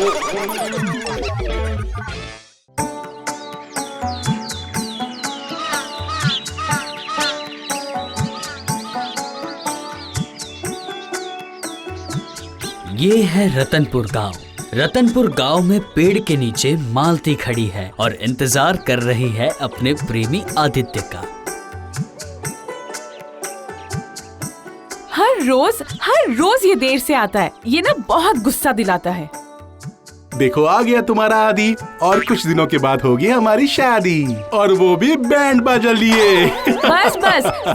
ये है रतनपुर गांव। रतनपुर गांव में पेड़ के नीचे मालती खड़ी है और इंतजार कर रही है अपने प्रेमी आदित्य का। हर रोज ये देर से आता है। ये ना बहुत गुस्सा दिलाता है। देखो आ गया तुम्हारा आदि, और कुछ दिनों के बाद होगी हमारी शादी, और वो भी बैंड बाजा लिए। बस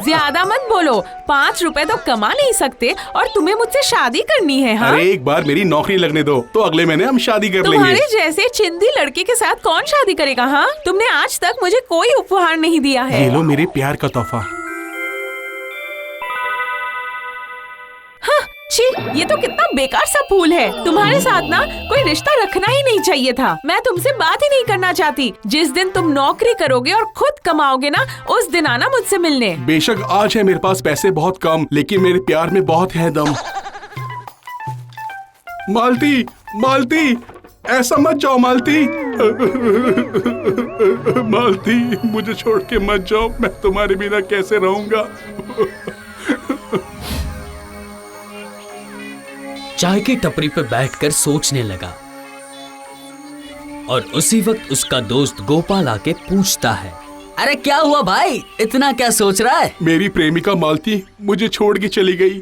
ज्यादा मत बोलो। 5 रुपए तो कमा नहीं सकते और तुम्हें मुझसे शादी करनी है? हाँ? अरे एक बार मेरी नौकरी लगने दो, तो अगले महीने हम शादी कर लेंगे। तुम्हारे जैसे चिंदी लड़के के साथ कौन शादी करेगा? हाँ, तुमने आज तक मुझे कोई उपहार नहीं दिया है। ये लो मेरे प्यार का तोहफा। छी, ये तो कितना बेकार सा फूल है। तुम्हारे साथ ना कोई रिश्ता रखना ही नहीं चाहिए था। मैं तुमसे बात ही नहीं करना चाहती। जिस दिन तुम नौकरी करोगे और खुद कमाओगे ना, उस दिन आना मुझसे मिलने। बेशक आज है मेरे पास पैसे बहुत कम, लेकिन मेरे प्यार में बहुत है दम। मालती, मालती, ऐसा मत जाओ मालती। मालती, मुझे छोड़ के मत जाओ। मैं तुम्हारे बिना कैसे रहूंगा? चाय की टपरी पे बैठकर सोचने लगा और उसी वक्त उसका दोस्त गोपाल आके पूछता है, अरे क्या हुआ भाई, इतना क्या सोच रहा है? मेरी प्रेमिका मालती मुझे छोड़ के चली गई।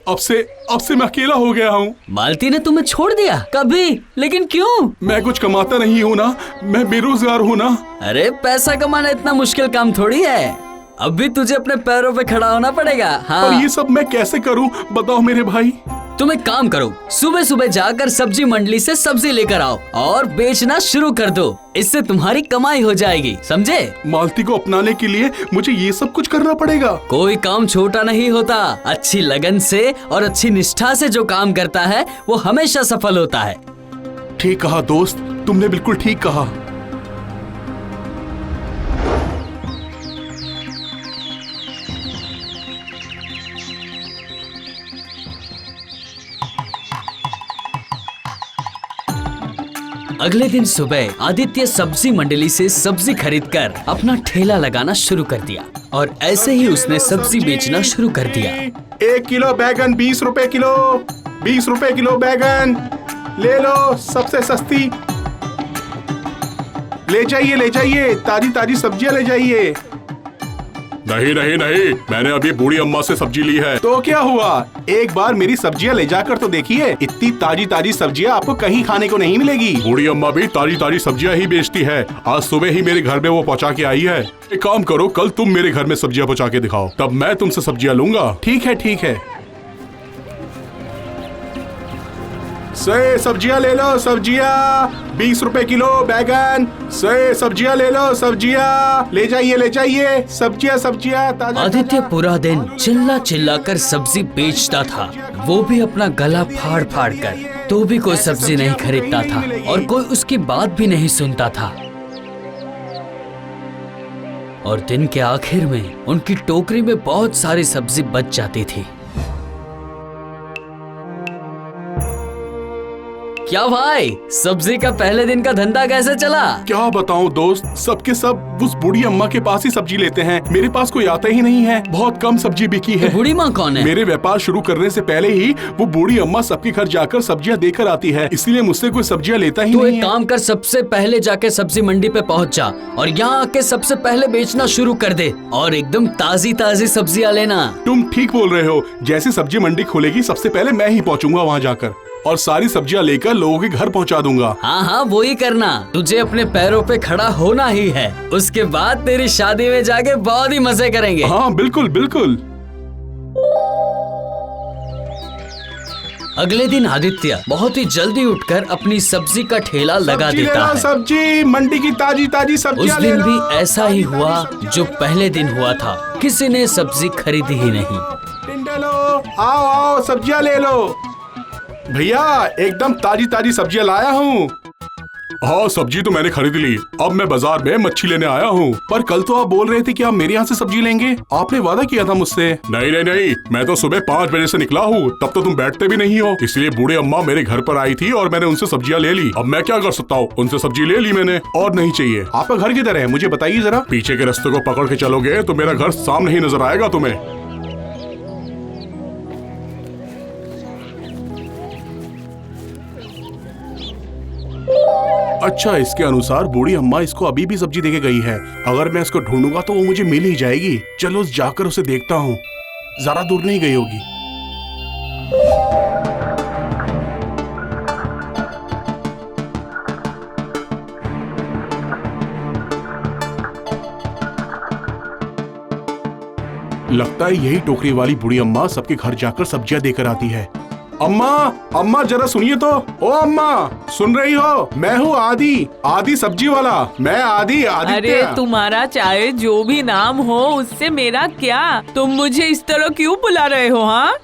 अब से मैं अकेला हो गया हूँ। मालती ने तुम्हें छोड़ दिया? कभी? लेकिन क्यों? मैं कुछ कमाता नहीं हूँ ना, मैं बेरोजगार हूँ ना। अरे पैसा कमाना इतना मुश्किल काम थोड़ी है। अब भी तुझे अपने पैरों पे खड़ा होना पड़ेगा। हाँ। और ये सब मैं कैसे करूँ, बताओ मेरे भाई। तुम एक काम करो, सुबह सुबह जाकर सब्जी मंडली से सब्जी लेकर आओ और बेचना शुरू कर दो। इससे तुम्हारी कमाई हो जाएगी, समझे? मालती को अपनाने के लिए मुझे ये सब कुछ करना पड़ेगा? कोई काम छोटा नहीं होता। अच्छी लगन से और अच्छी निष्ठा से जो काम करता है वो हमेशा सफल होता है। ठीक कहा दोस्त, तुमने बिल्कुल ठीक कहा। अगले दिन सुबह आदित्य सब्जी मंडली से सब्जी खरीदकर अपना ठेला लगाना शुरू कर दिया और ऐसे ही उसने सब्जी बेचना शुरू कर दिया। 1 किलो बैगन 20 रुपए किलो, 20 रुपए किलो बैगन ले लो, सबसे सस्ती। ले जाइए, ताजी ताजी सब्जियां ले जाइए। नहीं, मैंने अभी बूढ़ी अम्मा से सब्जी ली है। तो क्या हुआ, एक बार मेरी सब्जियां ले जाकर तो देखिए। इतनी ताजी ताजी सब्जियां आपको कहीं खाने को नहीं मिलेगी। बूढ़ी अम्मा भी ताजी ताजी सब्जियां ही बेचती है। आज सुबह ही मेरे घर में वो पहुंचा के आई है। एक काम करो, कल तुम मेरे घर में सब्जियां पहुंचा के दिखाओ, तब मैं तुमसे सब्जियां लूंगा। ठीक है। से सब्जियां ले लो, सब्जियां 20 रुपए किलो बैगन। से सब्जियां ले लो, सब्जियां ले जाइए, सब्जियां ताजा। आदित्य पूरा दिन चिल्ला कर सब्जी बेचता था, वो भी अपना गला फाड़ कर। तो भी कोई सब्जी नहीं खरीदता था और कोई उसकी बात भी नहीं सुनता था। और दिन के आखिर में उनकी टोकरी में बहुत सारी सब्जी बच जाती थी। क्या भाई, सब्जी का पहले दिन का धंधा कैसे चला? क्या बताऊं दोस्त, सबके सब उस बूढ़ी अम्मा के पास ही सब्जी लेते हैं। मेरे पास कोई आता ही नहीं है। बहुत कम सब्जी बिकी है। बूढ़ी माँ कौन है? मेरे व्यापार शुरू करने से पहले ही वो बूढ़ी अम्मा सबके घर जाकर सब्जियां देकर आती है, इसलिए मुझसे कोई सब्जियां लेता ही नहीं है। तो एक काम कर, सबसे पहले जाके सब्जी मंडी पे पहुँच जा और यहाँ आके सबसे पहले बेचना शुरू कर दे और एकदम ताजी सब्जियाँ लेना। तुम ठीक बोल रहे हो। जैसे सब्जी मंडी खुलेगी सबसे पहले मैं ही पहुँचूंगा वहाँ जाकर और सारी सब्जियां लेकर लोगों के घर पहुंचा दूंगा। हाँ, वो ही करना। तुझे अपने पैरों पे खड़ा होना ही है। उसके बाद तेरी शादी में जाके बहुत ही मजे करेंगे। हाँ बिल्कुल। अगले दिन आदित्य बहुत ही जल्दी उठकर अपनी सब्जी का ठेला लगा देता है। सब्जी मंडी की ताजी सब्जियां उस दिन भी ऐसा ही हुआ जो पहले दिन हुआ था। किसी ने सब्जी खरीदी ही नहीं। आओ सब्जियां ले लो। भैया एकदम ताजी सब्जियां लाया हूँ। हाँ, सब्जी तो मैंने खरीद ली। अब मैं बाजार में मच्छी लेने आया हूँ। पर कल तो आप बोल रहे थे कि आप मेरे यहाँ से सब्जी लेंगे। आपने वादा किया था मुझसे। नहीं नहीं नहीं, मैं तो सुबह 5 बजे से निकला हूँ, तब तो तुम बैठते भी नहीं हो। इसलिए बूढ़ी अम्मा मेरे घर पर आई थी और मैंने उनसे सब्जियाँ ले ली। अब मैं क्या कर सकता हूँ, उनसे सब्जी ले ली मैंने और नहीं चाहिए। आपका घर किधर है, मुझे बताइए जरा। पीछे के रास्ते को पकड़ के चलोगे तो मेरा घर सामने ही नजर आएगा तुम्हें। अच्छा, इसके अनुसार बूढ़ी अम्मा इसको अभी भी सब्जी देके गई है। अगर मैं इसको ढूंढूंगा तो वो मुझे मिल ही जाएगी। चलो जाकर उसे देखता हूँ, ज्यादा दूर नहीं गई होगी। लगता है यही टोकरी वाली बूढ़ी अम्मा सबके घर जाकर सब्जियां देकर आती है। अम्मा, अम्मा जरा सुनिए तो। ओ अम्मा, सुन रही हो? मैं हूँ आदि, आदि सब्जी वाला। मैं आदि, आदित्य। अरे तुम्हारा चाहे जो भी नाम हो, उससे मेरा क्या? तुम मुझे इस तरह क्यों बुला रहे हो?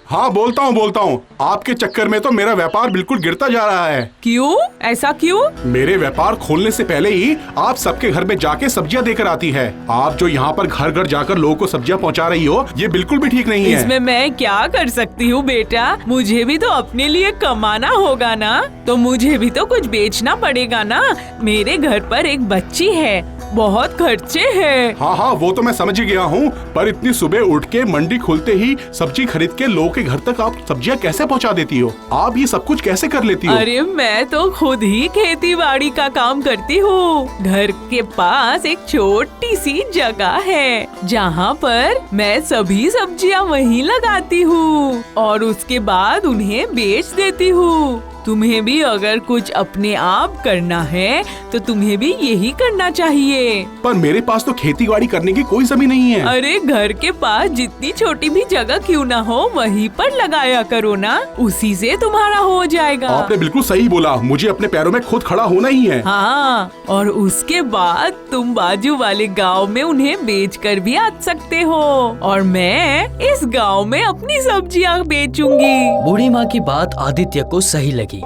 हाँ बोलता हूँ। आपके चक्कर में तो मेरा व्यापार बिल्कुल गिरता जा रहा है। क्यों? ऐसा क्यों? मेरे व्यापार खोलने से पहले ही आप सबके घर में जाके सब्जियां देकर आती है। आप जो यहाँ पर घर घर जाकर लोगों को सब्जियां पहुँचा रही हो, ये बिल्कुल भी ठीक नहीं है। इसमें मैं क्या कर सकती हूँ बेटा? मुझे भी तो अपने लिए कमाना होगा ना, तो मुझे भी तो कुछ बेचना पड़ेगा ना। मेरे घर पर एक बच्ची है, बहुत खर्चे हैं। हाँ, वो तो मैं समझ गया हूँ, पर इतनी सुबह उठ के मंडी खुलते ही सब्जी खरीद के लोगों के घर तक आप सब्जियाँ कैसे पहुँचा देती हो? आप ये सब कुछ कैसे कर लेती हो? अरे मैं तो खुद ही खेती बाड़ी का काम करती हूँ। घर के पास एक छोटी सी जगह है जहाँ पर मैं सभी सब्जियाँ वहीं लगाती हूँ और उसके बाद उन्हें बेच देती हूँ। तुम्हें भी अगर कुछ अपने आप करना है तो तुम्हें भी यही करना चाहिए। पर मेरे पास तो खेती बाड़ी करने की कोई जमीन नहीं है। अरे घर के पास जितनी छोटी भी जगह क्यों ना हो, वहीं पर लगाया करो ना, उसी से तुम्हारा हो जाएगा। आपने बिल्कुल सही बोला, मुझे अपने पैरों में खुद खड़ा होना ही है। हाँ, और उसके बाद तुम बाजू वाले गांव में उन्हें बेच कर भी आ सकते हो और मैं इस गांव में अपनी सब्जियां बेचूंगी। बूढ़ी माँ की बात आदित्य को सही लगी।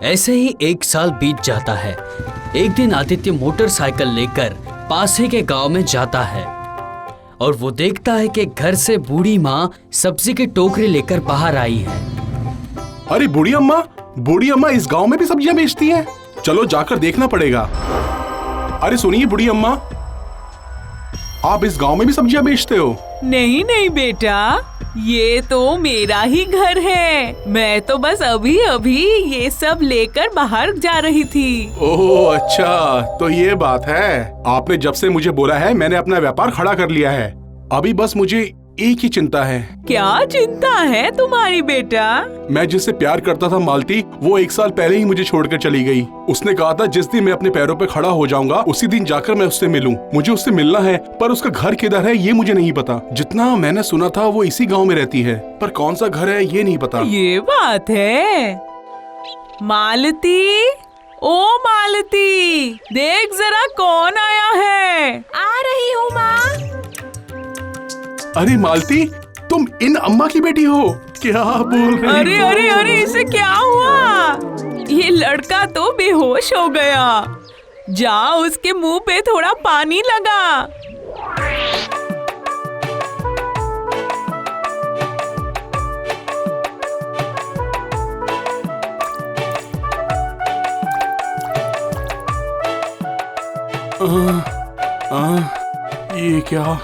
ऐसे ही 1 साल बीत जाता है। एक दिन आदित्य मोटरसाइकिल लेकर पास ही के गांव में जाता है और वो देखता है कि घर से बूढ़ी माँ सब्जी की टोकरी लेकर बाहर आई है। अरे बूढ़ी अम्मा इस गांव में भी सब्जियां बेचती हैं? चलो जाकर देखना पड़ेगा। अरे सुनिए बूढ़ी अम्मा, आप इस गांव में भी सब्जियां बेचते हो? नहीं बेटा, ये तो मेरा ही घर है। मैं तो बस अभी अभी ये सब लेकर बाहर जा रही थी। ओह अच्छा, तो ये बात है। आपने जब से मुझे बोला है, मैंने अपना व्यापार खड़ा कर लिया है। अभी बस मुझे एक ही चिंता है। क्या चिंता है तुम्हारी बेटा? मैं जिससे प्यार करता था मालती, वो 1 साल पहले ही मुझे छोड़कर चली गई। उसने कहा था जिस दिन मैं अपने पैरों पे खड़ा हो जाऊंगा, उसी दिन जाकर मैं उससे मिलूं। मुझे उससे मिलना है, पर उसका घर किधर है ये मुझे नहीं पता। जितना मैंने सुना था वो इसी गांव में रहती है, पर कौन सा घर है ये नहीं पता। ये बात है। मालती, ओ मालती, देख जरा कौन आया है। आ रही हूँ माँ। अरे मालती, तुम इन अम्मा की बेटी हो? क्या बोल रही हो? अरे इसे क्या हुआ? ये लड़का तो बेहोश हो गया। जा उसके मुंह पे थोड़ा पानी लगा। ये क्या?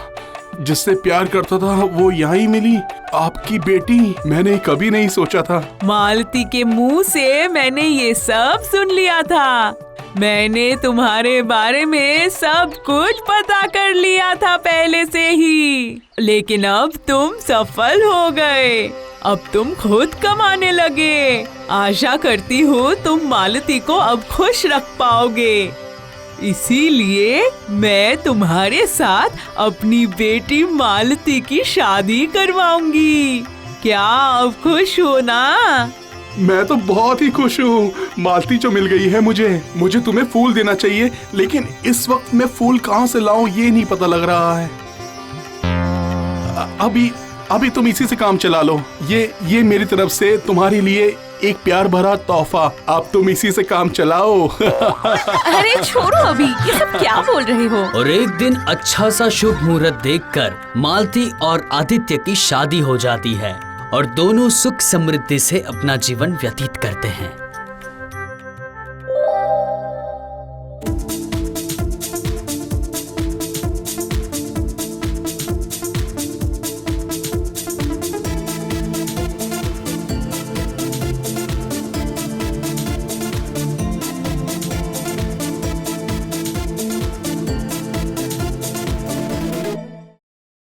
जिससे प्यार करता था वो यहाँ ही मिली? आपकी बेटी? मैंने कभी नहीं सोचा था। मालती के मुंह से मैंने ये सब सुन लिया था। मैंने तुम्हारे बारे में सब कुछ पता कर लिया था पहले से ही, लेकिन अब तुम सफल हो गए। अब तुम खुद कमाने लगे। आशा करती हूँ तुम मालती को अब खुश रख पाओगे। इसीलिए मैं तुम्हारे साथ अपनी बेटी मालती की शादी करवाऊंगी। क्या अब खुश हो ना? मैं तो बहुत ही खुश हूँ। मालती जो मिल गई है मुझे तुम्हें फूल देना चाहिए, लेकिन इस वक्त मैं फूल कहाँ से लाऊं ये नहीं पता लग रहा है। अभी तुम इसी से काम चला लो। ये मेरी तरफ से तुम्हारे लिए एक प्यार भरा तोहफा। अब तुम इसी से काम चलाओ। अरे छोड़ो अभी, ये सब क्या बोल रहे हो? और एक दिन अच्छा सा शुभ मुहूर्त देखकर मालती और आदित्य की शादी हो जाती है और दोनों सुख समृद्धि से अपना जीवन व्यतीत करते हैं।